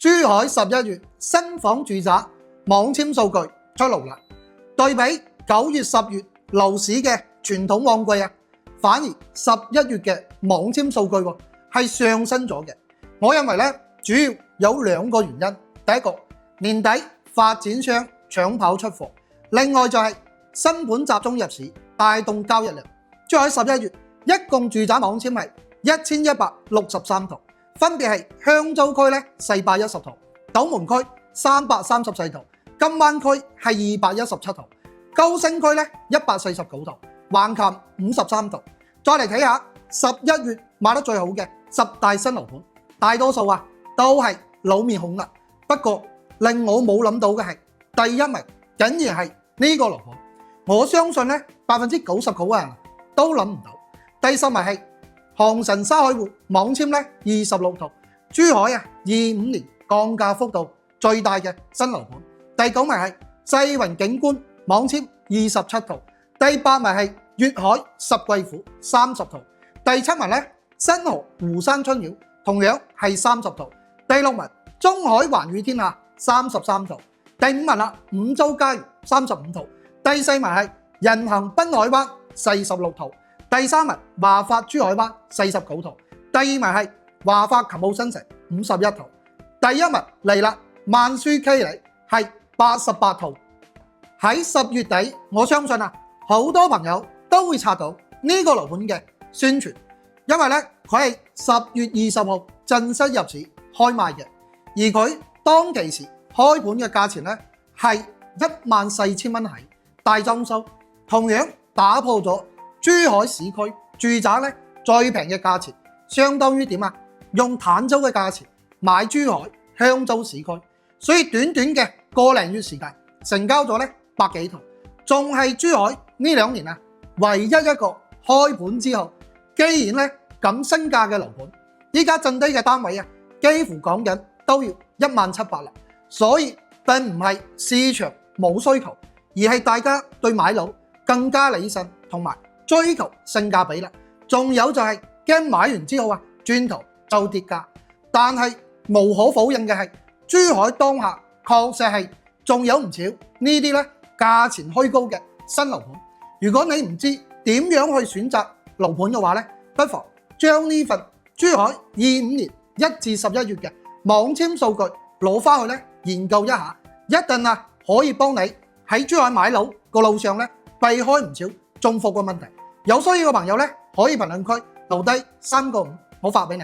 珠海11月新房住宅網簽數據出爐啦，對比9月、10月樓市嘅傳統旺季啊，反而11月嘅網簽數據係上升咗嘅。我認為咧，主要有2個原因。第一個，年底發展商搶跑出貨，另外就係新盤集中入市，帶動交易量。珠海11月一共住宅網簽係1163套，分別係香洲區咧410套，斗門區334套，金灣區係217套，高新區咧149套，橫琴53套。再嚟睇下11月賣得最好嘅10大新樓盤，大多數都係老面孔啦。不過令我冇諗到嘅係第一名竟然係呢個樓盤，我相信咧99%嘅人都諗唔到。第10名係航城沙海湖網簽咧26套，珠海25年降價幅度最大嘅新樓盤。第9名係世榮景觀網簽27套，第8名係粵海十貴府30套，第7名咧新濠湖山春曉同樣係30套，第6名中海環宇天下33套，第5名五洲嘉園35套，第4名係人行濱海灣46套，第3名華發珠海灣49套，第2名係華發琴澳新城51套，第1名嚟啦萬舒 K 里係88套。喺10月底，我相信好多朋友都會查到呢個樓盤嘅宣傳，因為咧佢係10月20號正式入市開賣嘅，而佢當其時開盤嘅價錢咧係14000蚊起，大裝修，同樣打破咗珠海市區住宅咧最平嘅價錢，相當於點用坦洲嘅價錢買珠海香洲市區，所以短短嘅個零月時間成交咗咧100幾套，仲係珠海呢2年唯一一個開盤之後既然咧咁升價嘅樓盤。依家剩低嘅單位幾乎講緊都要17000啦，所以並唔係市場冇需求，而係大家對買樓更加理性同埋追求性價比啦。仲有就係驚買完之後轉頭就跌價，但係無可否認嘅係珠海當下確實係仲有唔少呢啲咧價錢虛高嘅新樓盤。如果你唔知點樣去選擇樓盤嘅話咧，不妨將呢份珠海25年1至11月嘅網簽數據攞翻去咧研究一下，一定可以幫你喺珠海買樓個路上咧避開唔少中伏嘅問題。有需要嘅朋友咧可以評論區留低3個5，我發俾你。